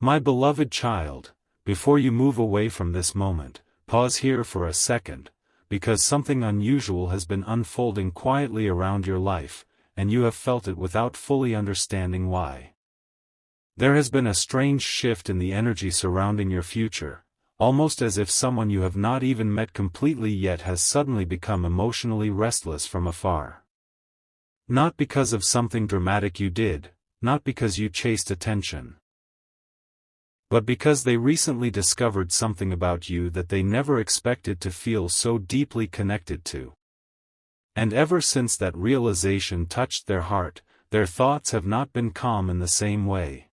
My beloved child, before you move away from this moment, pause here for a second, because something unusual has been unfolding quietly around your life, and you have felt it without fully understanding why. There has been a strange shift in the energy surrounding your future, almost as if someone you have not even met completely yet has suddenly become emotionally restless from afar. Not because of something dramatic you did, not because you chased attention, but because they recently discovered something about you that they never expected to feel so deeply connected to. And ever since that realization touched their heart, their thoughts have not been calm in the same way.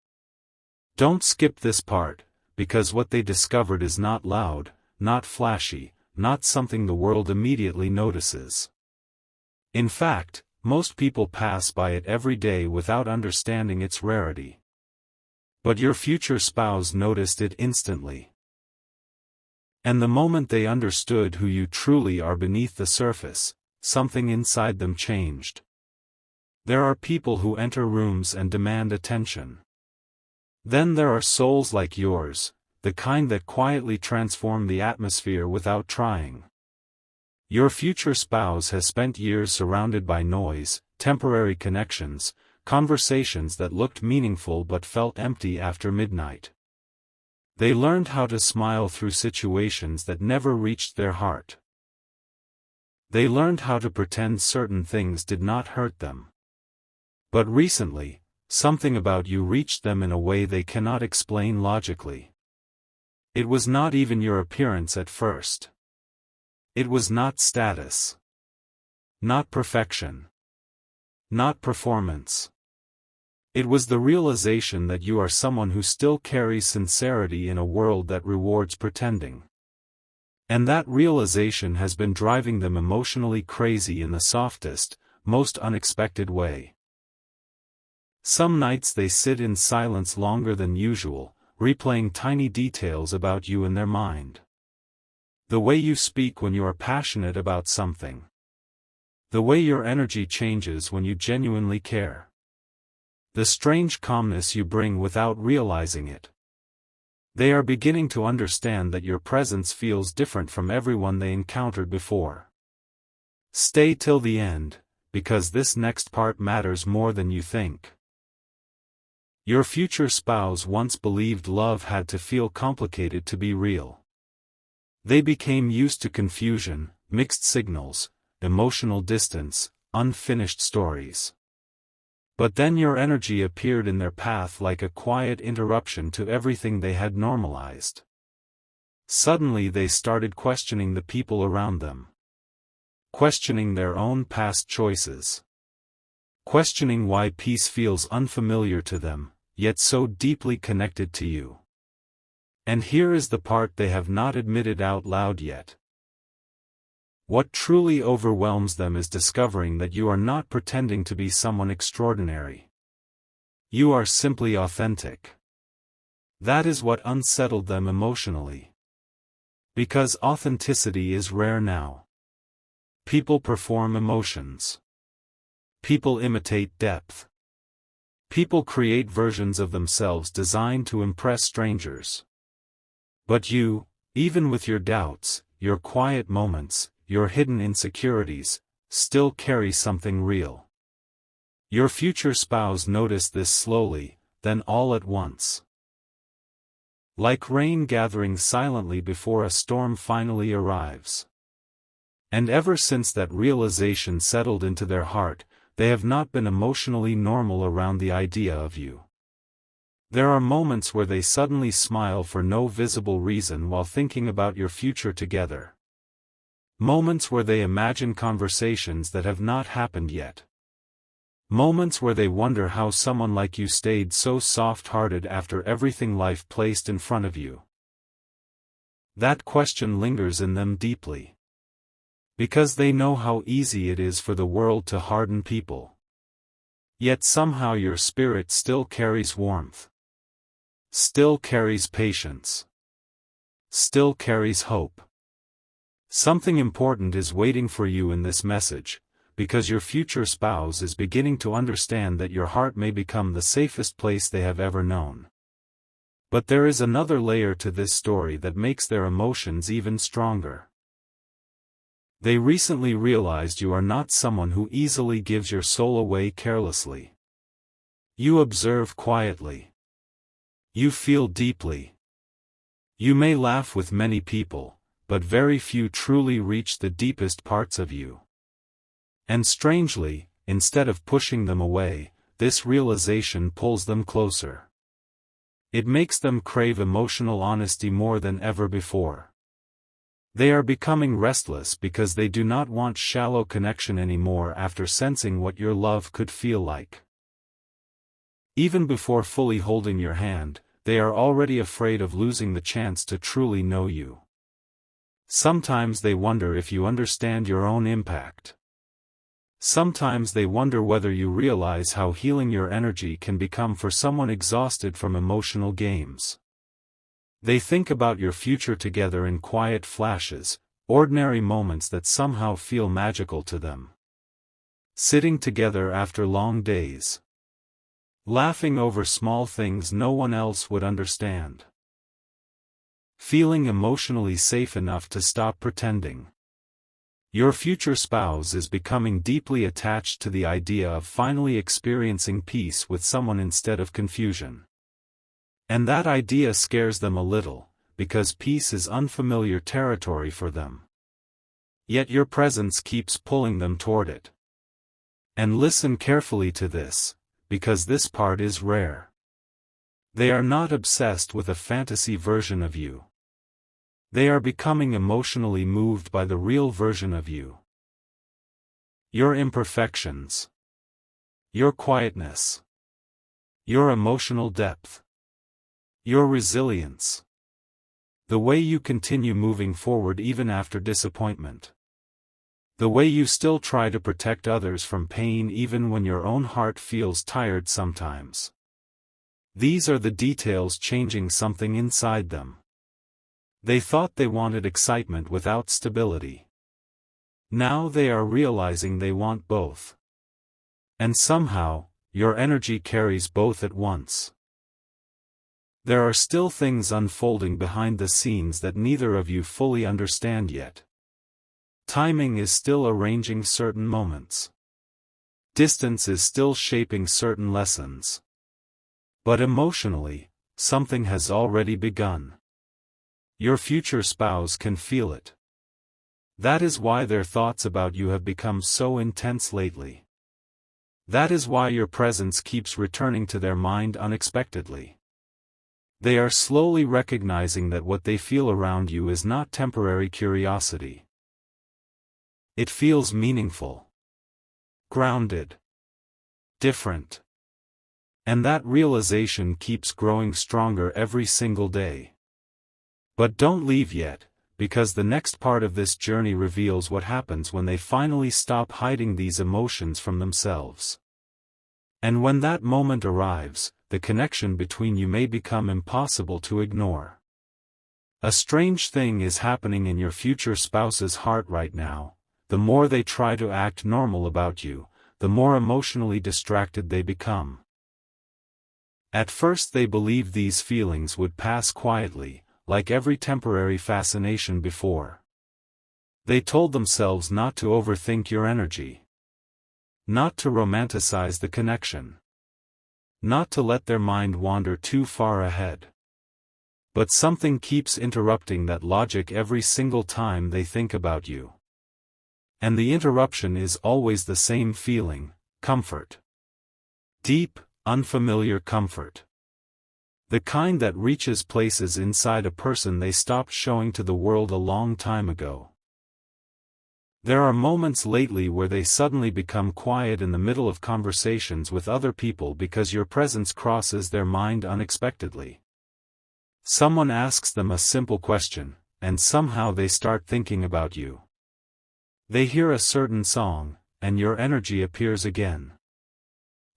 Don't skip this part, because what they discovered is not loud, not flashy, not something the world immediately notices. In fact, most people pass by it every day without understanding its rarity. But your future spouse noticed it instantly. And the moment they understood who you truly are beneath the surface, something inside them changed. There are people who enter rooms and demand attention. Then there are souls like yours, the kind that quietly transform the atmosphere without trying. Your future spouse has spent years surrounded by noise, temporary connections, conversations that looked meaningful but felt empty after midnight. They learned how to smile through situations that never reached their heart. They learned how to pretend certain things did not hurt them. But recently, something about you reached them in a way they cannot explain logically. It was not even your appearance at first. It was not status. Not perfection. Not performance. It was the realization that you are someone who still carries sincerity in a world that rewards pretending. And that realization has been driving them emotionally crazy in the softest, most unexpected way. Some nights they sit in silence longer than usual, replaying tiny details about you in their mind. The way you speak when you are passionate about something. The way your energy changes when you genuinely care. The strange calmness you bring without realizing it. They are beginning to understand that your presence feels different from everyone they encountered before. Stay till the end, because this next part matters more than you think. Your future spouse once believed love had to feel complicated to be real. They became used to confusion, mixed signals, emotional distance, unfinished stories. But then your energy appeared in their path like a quiet interruption to everything they had normalized. Suddenly they started questioning the people around them. Questioning their own past choices. Questioning why peace feels unfamiliar to them, yet so deeply connected to you. And here is the part they have not admitted out loud yet. What truly overwhelms them is discovering that you are not pretending to be someone extraordinary. You are simply authentic. That is what unsettled them emotionally. Because authenticity is rare now. People perform emotions. People imitate depth. People create versions of themselves designed to impress strangers. But you, even with your doubts, your quiet moments, your hidden insecurities, still carry something real. Your future spouse noticed this slowly, then all at once. Like rain gathering silently before a storm finally arrives. And ever since that realization settled into their heart, they have not been emotionally normal around the idea of you. There are moments where they suddenly smile for no visible reason while thinking about your future together. Moments where they imagine conversations that have not happened yet. Moments where they wonder how someone like you stayed so soft-hearted after everything life placed in front of you. That question lingers in them deeply. Because they know how easy it is for the world to harden people. Yet somehow your spirit still carries warmth. Still carries patience. Still carries hope. Something important is waiting for you in this message, because your future spouse is beginning to understand that your heart may become the safest place they have ever known. But there is another layer to this story that makes their emotions even stronger. They recently realized you are not someone who easily gives your soul away carelessly. You observe quietly. You feel deeply. You may laugh with many people, but very few truly reach the deepest parts of you. And strangely, instead of pushing them away, this realization pulls them closer. It makes them crave emotional honesty more than ever before. They are becoming restless because they do not want shallow connection anymore after sensing what your love could feel like. Even before fully holding your hand, they are already afraid of losing the chance to truly know you. Sometimes they wonder if you understand your own impact. Sometimes they wonder whether you realize how healing your energy can become for someone exhausted from emotional games. They think about your future together in quiet flashes, ordinary moments that somehow feel magical to them. Sitting together after long days. Laughing over small things no one else would understand. Feeling emotionally safe enough to stop pretending. Your future spouse is becoming deeply attached to the idea of finally experiencing peace with someone instead of confusion. And that idea scares them a little, because peace is unfamiliar territory for them. Yet your presence keeps pulling them toward it. And listen carefully to this, because this part is rare. They are not obsessed with a fantasy version of you. They are becoming emotionally moved by the real version of you. Your imperfections. Your quietness. Your emotional depth. Your resilience. The way you continue moving forward even after disappointment. The way you still try to protect others from pain even when your own heart feels tired sometimes. These are the details changing something inside them. They thought they wanted excitement without stability. Now they are realizing they want both. And somehow, your energy carries both at once. There are still things unfolding behind the scenes that neither of you fully understand yet. Timing is still arranging certain moments. Distance is still shaping certain lessons. But emotionally, something has already begun. Your future spouse can feel it. That is why their thoughts about you have become so intense lately. That is why your presence keeps returning to their mind unexpectedly. They are slowly recognizing that what they feel around you is not temporary curiosity. It feels meaningful. Grounded. Different. And that realization keeps growing stronger every single day. But don't leave yet, because the next part of this journey reveals what happens when they finally stop hiding these emotions from themselves. And when that moment arrives, the connection between you may become impossible to ignore. A strange thing is happening in your future spouse's heart right now. The more they try to act normal about you, the more emotionally distracted they become. At first they believed these feelings would pass quietly, like every temporary fascination before. They told themselves not to overthink your energy. Not to romanticize the connection. Not to let their mind wander too far ahead. But something keeps interrupting that logic every single time they think about you. And the interruption is always the same feeling: comfort. Deep, unfamiliar comfort. The kind that reaches places inside a person they stopped showing to the world a long time ago. There are moments lately where they suddenly become quiet in the middle of conversations with other people because your presence crosses their mind unexpectedly. Someone asks them a simple question, and somehow they start thinking about you. They hear a certain song, and your energy appears again.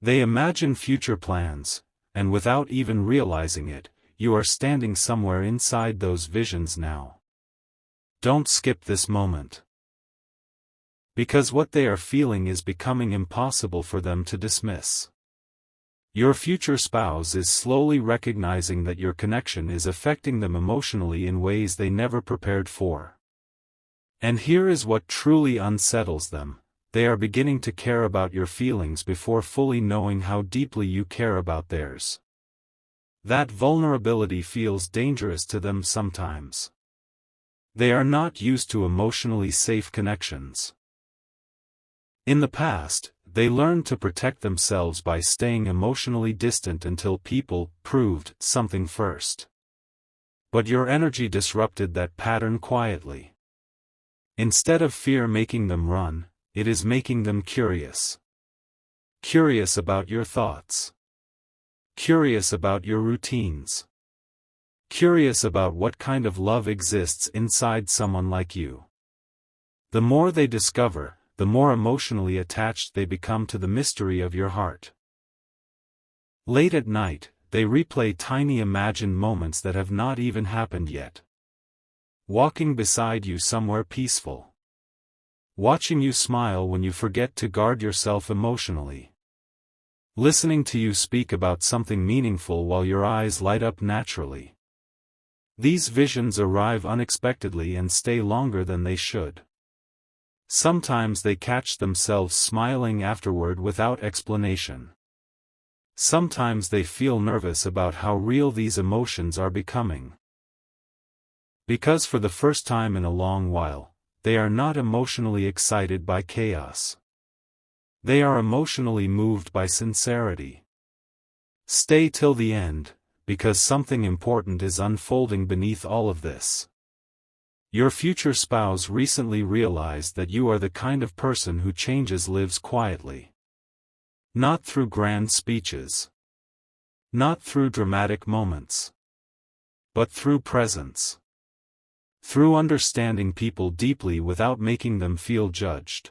They imagine future plans, and without even realizing it, you are standing somewhere inside those visions now. Don't skip this moment. Because what they are feeling is becoming impossible for them to dismiss. Your future spouse is slowly recognizing that your connection is affecting them emotionally in ways they never prepared for. And here is what truly unsettles them: they are beginning to care about your feelings before fully knowing how deeply you care about theirs. That vulnerability feels dangerous to them sometimes. They are not used to emotionally safe connections. In the past, they learned to protect themselves by staying emotionally distant until people proved something first. But your energy disrupted that pattern quietly. Instead of fear making them run, it is making them curious. Curious about your thoughts. Curious about your routines. Curious about what kind of love exists inside someone like you. The more they discover, the more emotionally attached they become to the mystery of your heart. Late at night, they replay tiny imagined moments that have not even happened yet. Walking beside you somewhere peaceful. Watching you smile when you forget to guard yourself emotionally. Listening to you speak about something meaningful while your eyes light up naturally. These visions arrive unexpectedly and stay longer than they should. Sometimes they catch themselves smiling afterward without explanation. Sometimes they feel nervous about how real these emotions are becoming. Because for the first time in a long while, they are not emotionally excited by chaos. They are emotionally moved by sincerity. Stay till the end, because something important is unfolding beneath all of this. Your future spouse recently realized that you are the kind of person who changes lives quietly. Not through grand speeches. Not through dramatic moments. But through presence. Through understanding people deeply without making them feel judged.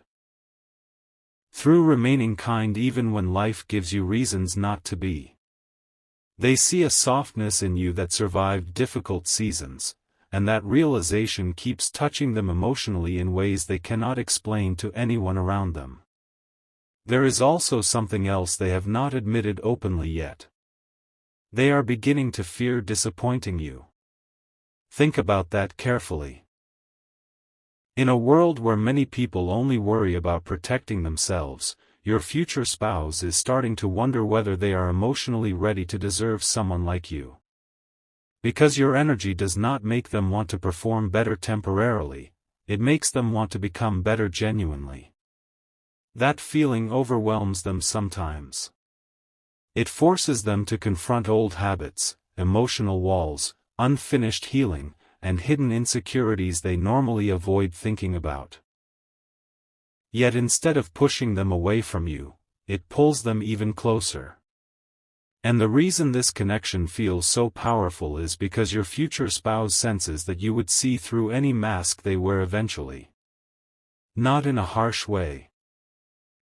Through remaining kind even when life gives you reasons not to be. They see a softness in you that survived difficult seasons, and that realization keeps touching them emotionally in ways they cannot explain to anyone around them. There is also something else they have not admitted openly yet. They are beginning to fear disappointing you. Think about that carefully. In a world where many people only worry about protecting themselves, your future spouse is starting to wonder whether they are emotionally ready to deserve someone like you. Because your energy does not make them want to perform better temporarily, it makes them want to become better genuinely. That feeling overwhelms them sometimes. It forces them to confront old habits, emotional walls, unfinished healing, and hidden insecurities they normally avoid thinking about. Yet instead of pushing them away from you, it pulls them even closer. And the reason this connection feels so powerful is because your future spouse senses that you would see through any mask they wear eventually. Not in a harsh way.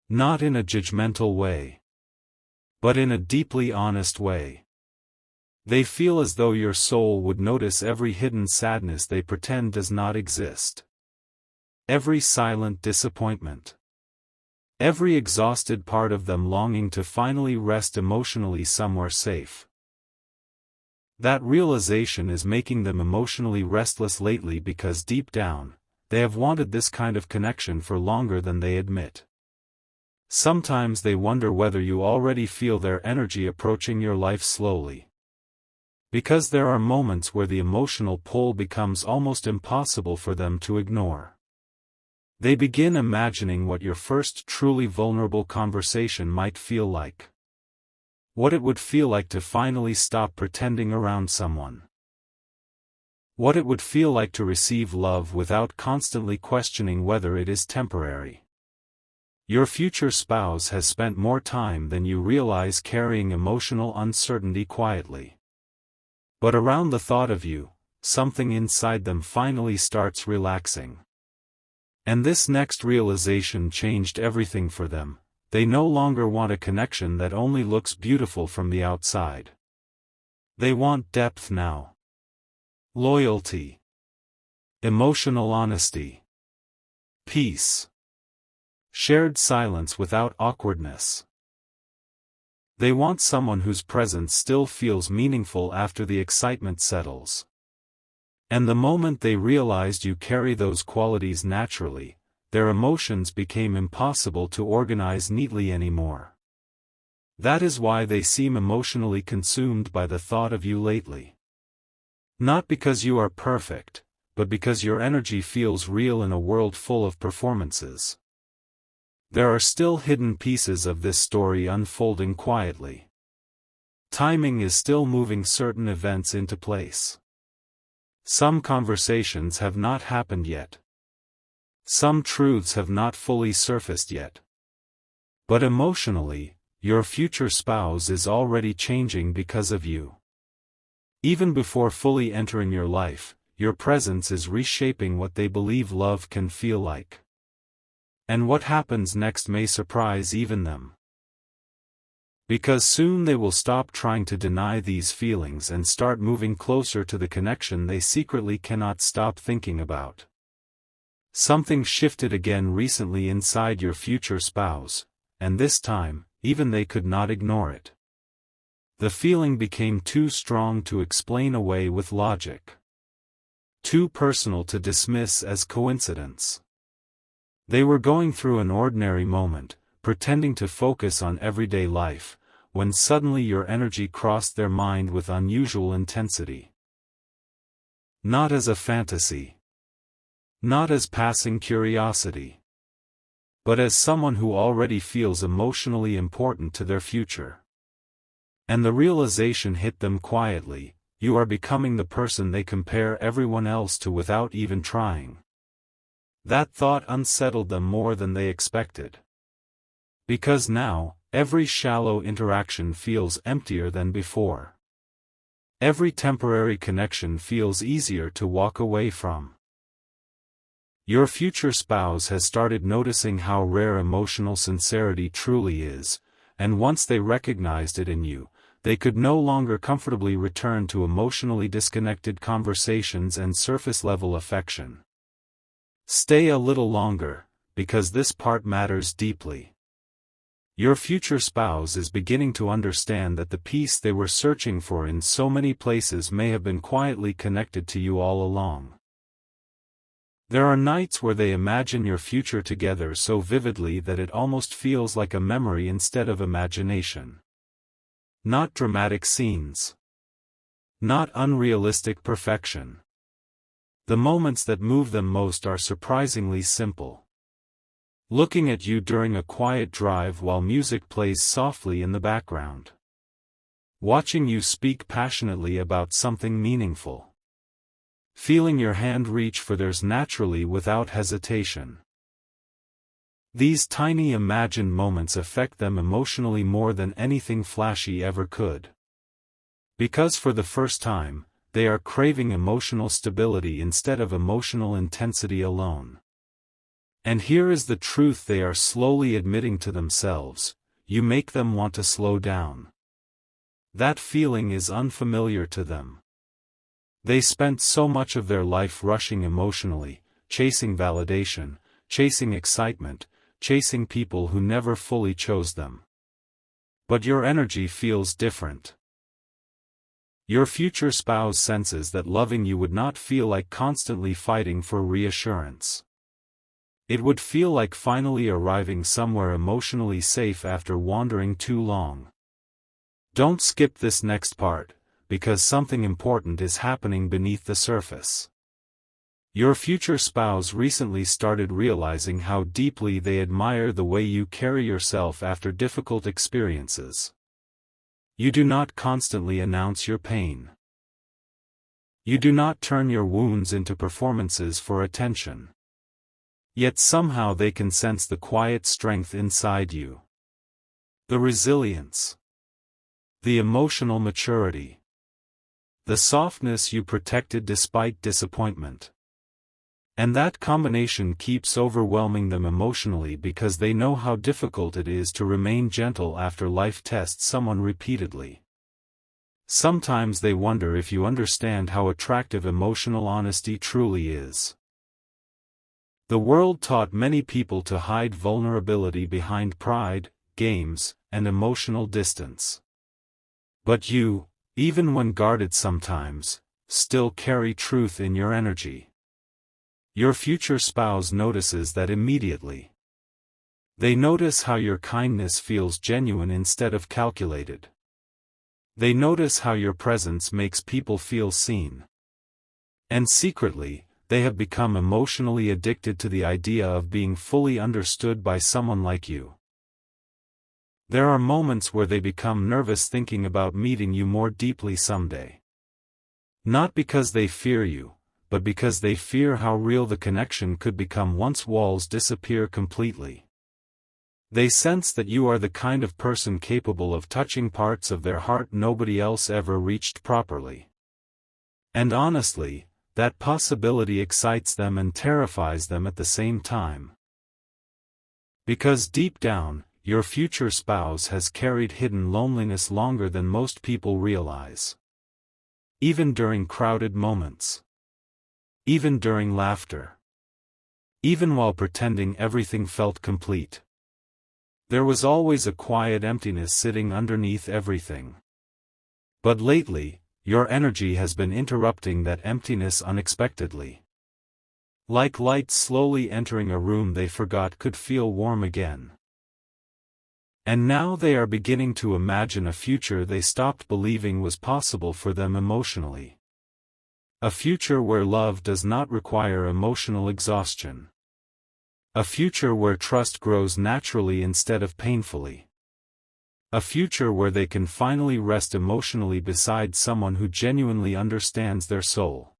Not in a judgmental way. But in a deeply honest way. They feel as though your soul would notice every hidden sadness they pretend does not exist. Every silent disappointment. Every exhausted part of them longing to finally rest emotionally somewhere safe. That realization is making them emotionally restless lately because deep down, they have wanted this kind of connection for longer than they admit. Sometimes they wonder whether you already feel their energy approaching your life slowly. Because there are moments where the emotional pull becomes almost impossible for them to ignore. They begin imagining what your first truly vulnerable conversation might feel like. What it would feel like to finally stop pretending around someone. What it would feel like to receive love without constantly questioning whether it is temporary. Your future spouse has spent more time than you realize carrying emotional uncertainty quietly. But around the thought of you, something inside them finally starts relaxing. And this next realization changed everything for them. They no longer want a connection that only looks beautiful from the outside. They want depth now. Loyalty. Emotional honesty. Peace. Shared silence without awkwardness. They want someone whose presence still feels meaningful after the excitement settles. And the moment they realized you carry those qualities naturally, their emotions became impossible to organize neatly anymore. That is why they seem emotionally consumed by the thought of you lately. Not because you are perfect, but because your energy feels real in a world full of performances. There are still hidden pieces of this story unfolding quietly. Timing is still moving certain events into place. Some conversations have not happened yet. Some truths have not fully surfaced yet. But emotionally, your future spouse is already changing because of you. Even before fully entering your life, your presence is reshaping what they believe love can feel like. And what happens next may surprise even them. Because soon they will stop trying to deny these feelings and start moving closer to the connection they secretly cannot stop thinking about. Something shifted again recently inside your future spouse, and this time, even they could not ignore it. The feeling became too strong to explain away with logic. Too personal to dismiss as coincidence. They were going through an ordinary moment, pretending to focus on everyday life, when suddenly your energy crossed their mind with unusual intensity. Not as a fantasy. Not as passing curiosity. But as someone who already feels emotionally important to their future. And the realization hit them quietly: you are becoming the person they compare everyone else to without even trying. That thought unsettled them more than they expected. Because now, every shallow interaction feels emptier than before. Every temporary connection feels easier to walk away from. Your future spouse has started noticing how rare emotional sincerity truly is, and once they recognized it in you, they could no longer comfortably return to emotionally disconnected conversations and surface-level affection. Stay a little longer, because this part matters deeply. Your future spouse is beginning to understand that the peace they were searching for in so many places may have been quietly connected to you all along. There are nights where they imagine your future together so vividly that it almost feels like a memory instead of imagination. Not dramatic scenes. Not unrealistic perfection. The moments that move them most are surprisingly simple. Looking at you during a quiet drive while music plays softly in the background. Watching you speak passionately about something meaningful. Feeling your hand reach for theirs naturally without hesitation. These tiny imagined moments affect them emotionally more than anything flashy ever could. Because for the first time, they are craving emotional stability instead of emotional intensity alone. And here is the truth they are slowly admitting to themselves: you make them want to slow down. That feeling is unfamiliar to them. They spent so much of their life rushing emotionally, chasing validation, chasing excitement, chasing people who never fully chose them. But your energy feels different. Your future spouse senses that loving you would not feel like constantly fighting for reassurance. It would feel like finally arriving somewhere emotionally safe after wandering too long. Don't skip this next part, because something important is happening beneath the surface. Your future spouse recently started realizing how deeply they admire the way you carry yourself after difficult experiences. You do not constantly announce your pain. You do not turn your wounds into performances for attention. Yet somehow they can sense the quiet strength inside you. The resilience. The emotional maturity. The softness you protected despite disappointment. And that combination keeps overwhelming them emotionally because they know how difficult it is to remain gentle after life tests someone repeatedly. Sometimes they wonder if you understand how attractive emotional honesty truly is. The world taught many people to hide vulnerability behind pride, games, and emotional distance. But you, even when guarded sometimes, still carry truth in your energy. Your future spouse notices that immediately. They notice how your kindness feels genuine instead of calculated. They notice how your presence makes people feel seen. And secretly, they have become emotionally addicted to the idea of being fully understood by someone like you. There are moments where they become nervous thinking about meeting you more deeply someday. Not because they fear you, but because they fear how real the connection could become once walls disappear completely. They sense that you are the kind of person capable of touching parts of their heart nobody else ever reached properly. And honestly, that possibility excites them and terrifies them at the same time. Because deep down, your future spouse has carried hidden loneliness longer than most people realize. Even during crowded moments. Even during laughter. Even while pretending everything felt complete. There was always a quiet emptiness sitting underneath everything. But lately, your energy has been interrupting that emptiness unexpectedly. Like light slowly entering a room they forgot could feel warm again. And now they are beginning to imagine a future they stopped believing was possible for them emotionally. A future where love does not require emotional exhaustion. A future where trust grows naturally instead of painfully. A future where they can finally rest emotionally beside someone who genuinely understands their soul.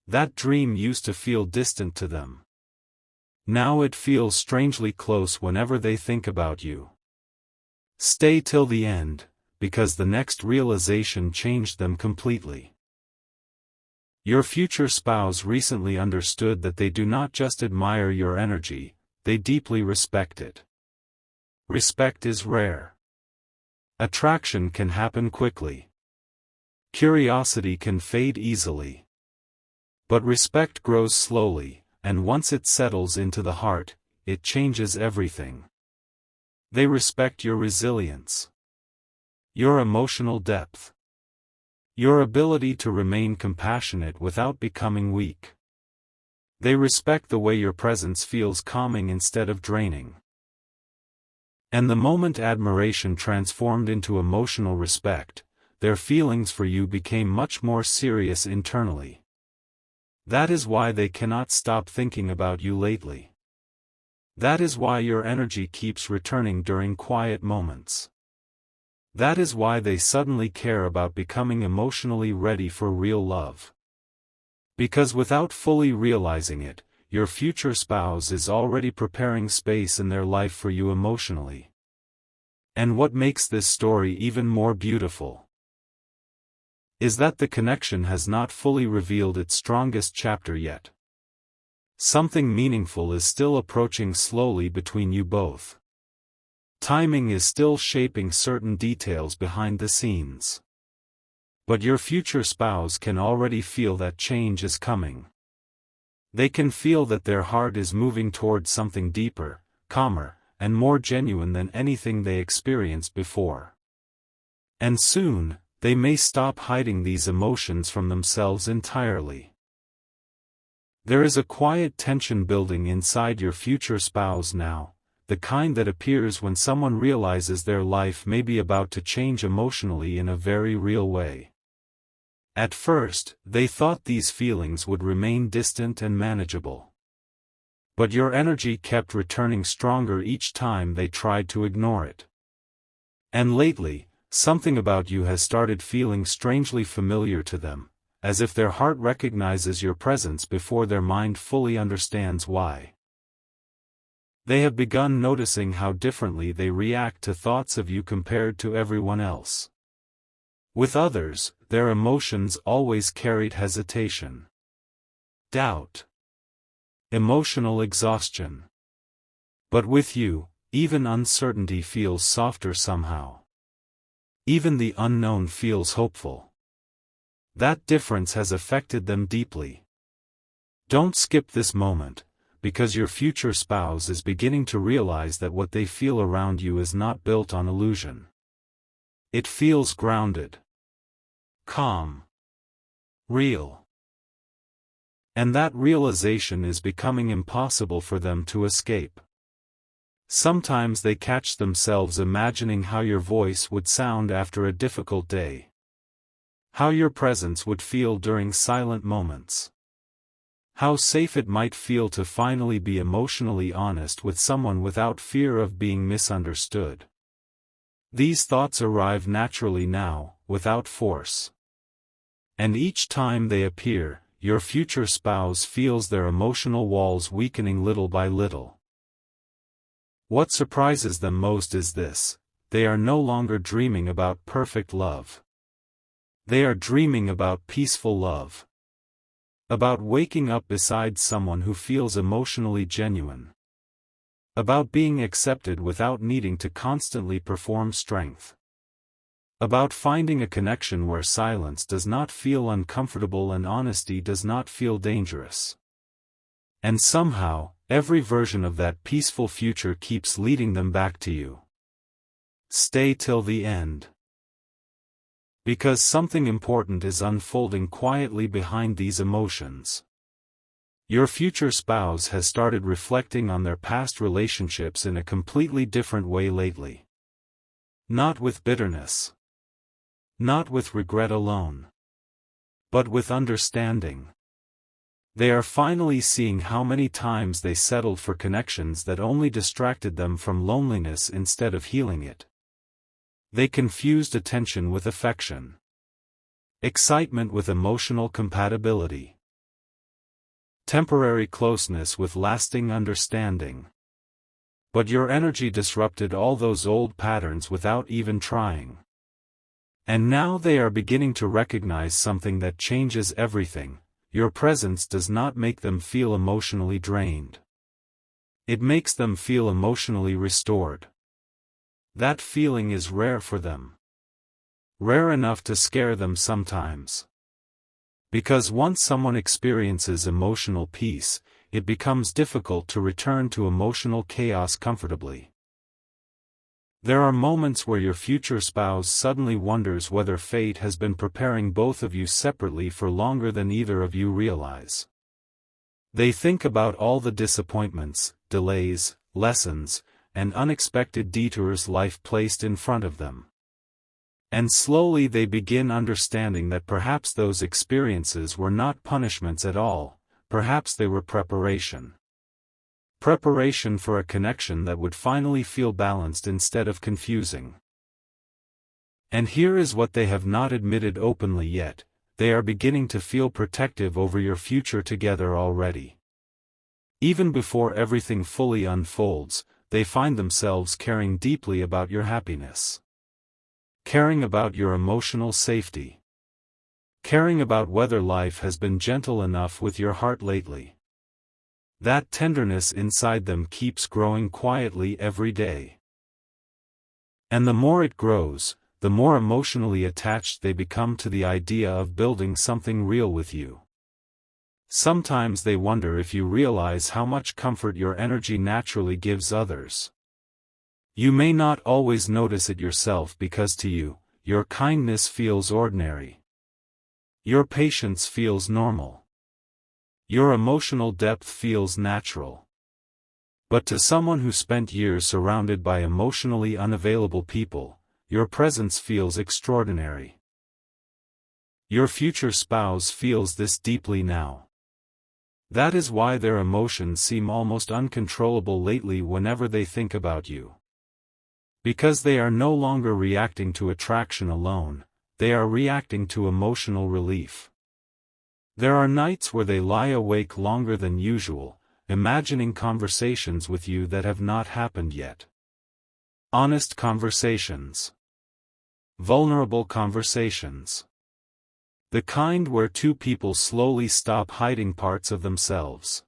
That dream used to feel distant to them. Now it feels strangely close whenever they think about you. Stay till the end, because the next realization changed them completely. Your future spouse recently understood that they do not just admire your energy, they deeply respect it. Respect is rare. Attraction can happen quickly. Curiosity can fade easily. But respect grows slowly, and once it settles into the heart, it changes everything. They respect your resilience. Your emotional depth. Your ability to remain compassionate without becoming weak. They respect the way your presence feels calming instead of draining. And the moment admiration transformed into emotional respect, their feelings for you became much more serious internally. That is why they cannot stop thinking about you lately. That is why your energy keeps returning during quiet moments. That is why they suddenly care about becoming emotionally ready for real love. Because without fully realizing it, your future spouse is already preparing space in their life for you emotionally. And what makes this story even more beautiful is that the connection has not fully revealed its strongest chapter yet. Something meaningful is still approaching slowly between you both. Timing is still shaping certain details behind the scenes. But your future spouse can already feel that change is coming. They can feel that their heart is moving towards something deeper, calmer, and more genuine than anything they experienced before. And soon, they may stop hiding these emotions from themselves entirely. There is a quiet tension building inside your future spouse now, the kind that appears when someone realizes their life may be about to change emotionally in a very real way. At first, they thought these feelings would remain distant and manageable. But your energy kept returning stronger each time they tried to ignore it. And lately, something about you has started feeling strangely familiar to them, as if their heart recognizes your presence before their mind fully understands why. They have begun noticing how differently they react to thoughts of you compared to everyone else. With others, their emotions always carried hesitation, doubt, emotional exhaustion. But with you, even uncertainty feels softer somehow. Even the unknown feels hopeful. That difference has affected them deeply. Don't skip this moment, because your future spouse is beginning to realize that what they feel around you is not built on illusion. It feels grounded, calm, real. And that realization is becoming impossible for them to escape. Sometimes they catch themselves imagining how your voice would sound after a difficult day. How your presence would feel during silent moments. How safe it might feel to finally be emotionally honest with someone without fear of being misunderstood. These thoughts arrive naturally now, without force. And each time they appear, your future spouse feels their emotional walls weakening little by little. What surprises them most is this: they are no longer dreaming about perfect love. They are dreaming about peaceful love. About waking up beside someone who feels emotionally genuine. About being accepted without needing to constantly perform strength. About finding a connection where silence does not feel uncomfortable and honesty does not feel dangerous. And somehow, every version of that peaceful future keeps leading them back to you. Stay till the end. Because something important is unfolding quietly behind these emotions. Your future spouse has started reflecting on their past relationships in a completely different way lately. Not with bitterness. Not with regret alone. But with understanding. They are finally seeing how many times they settled for connections that only distracted them from loneliness instead of healing it. They confused attention with affection. Excitement with emotional compatibility. Temporary closeness with lasting understanding. But your energy disrupted all those old patterns without even trying. And now they are beginning to recognize something that changes everything. Your presence does not make them feel emotionally drained. It makes them feel emotionally restored. That feeling is rare for them. Rare enough to scare them sometimes. Because once someone experiences emotional peace, it becomes difficult to return to emotional chaos comfortably. There are moments where your future spouse suddenly wonders whether fate has been preparing both of you separately for longer than either of you realize. They think about all the disappointments, delays, lessons, and unexpected detours life placed in front of them. And slowly they begin understanding that perhaps those experiences were not punishments at all, perhaps they were preparation. Preparation for a connection that would finally feel balanced instead of confusing. And here is what they have not admitted openly yet: they are beginning to feel protective over your future together already. Even before everything fully unfolds, they find themselves caring deeply about your happiness. Caring about your emotional safety. Caring about whether life has been gentle enough with your heart lately. That tenderness inside them keeps growing quietly every day. And the more it grows, the more emotionally attached they become to the idea of building something real with you. Sometimes they wonder if you realize how much comfort your energy naturally gives others. You may not always notice it yourself because to you, your kindness feels ordinary. Your patience feels normal. Your emotional depth feels natural. But to someone who spent years surrounded by emotionally unavailable people, your presence feels extraordinary. Your future spouse feels this deeply now. That is why their emotions seem almost uncontrollable lately whenever they think about you. Because they are no longer reacting to attraction alone, they are reacting to emotional relief. There are nights where they lie awake longer than usual, imagining conversations with you that have not happened yet. Honest conversations. Vulnerable conversations. The kind where two people slowly stop hiding parts of themselves.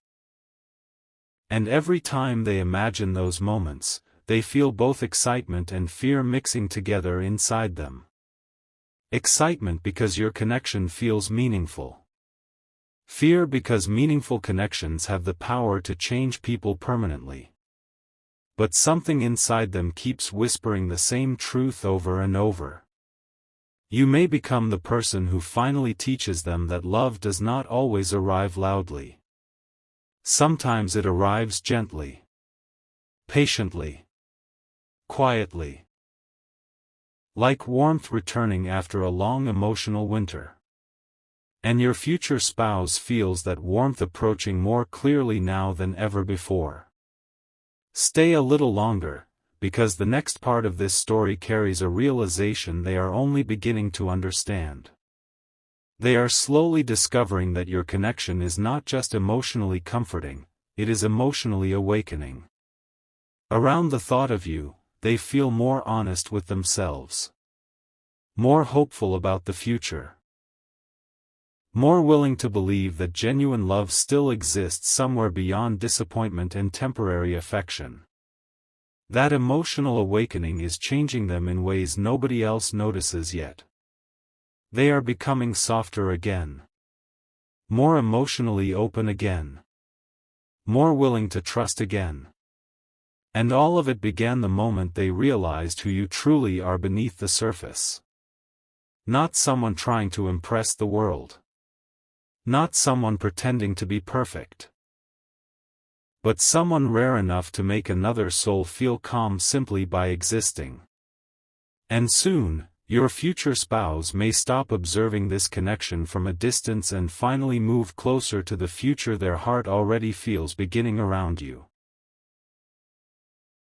And every time they imagine those moments, they feel both excitement and fear mixing together inside them. Excitement because your connection feels meaningful. Fear because meaningful connections have the power to change people permanently. But something inside them keeps whispering the same truth over and over. You may become the person who finally teaches them that love does not always arrive loudly. Sometimes it arrives gently, patiently, quietly. Like warmth returning after a long emotional winter. And your future spouse feels that warmth approaching more clearly now than ever before. Stay a little longer, because the next part of this story carries a realization they are only beginning to understand. They are slowly discovering that your connection is not just emotionally comforting, it is emotionally awakening. Around the thought of you, they feel more honest with themselves. More hopeful about the future. More willing to believe that genuine love still exists somewhere beyond disappointment and temporary affection. That emotional awakening is changing them in ways nobody else notices yet. They are becoming softer again. More emotionally open again. More willing to trust again. And all of it began the moment they realized who you truly are beneath the surface. Not someone trying to impress the world. Not someone pretending to be perfect. But someone rare enough to make another soul feel calm simply by existing. And soon, your future spouse may stop observing this connection from a distance and finally move closer to the future their heart already feels beginning around you.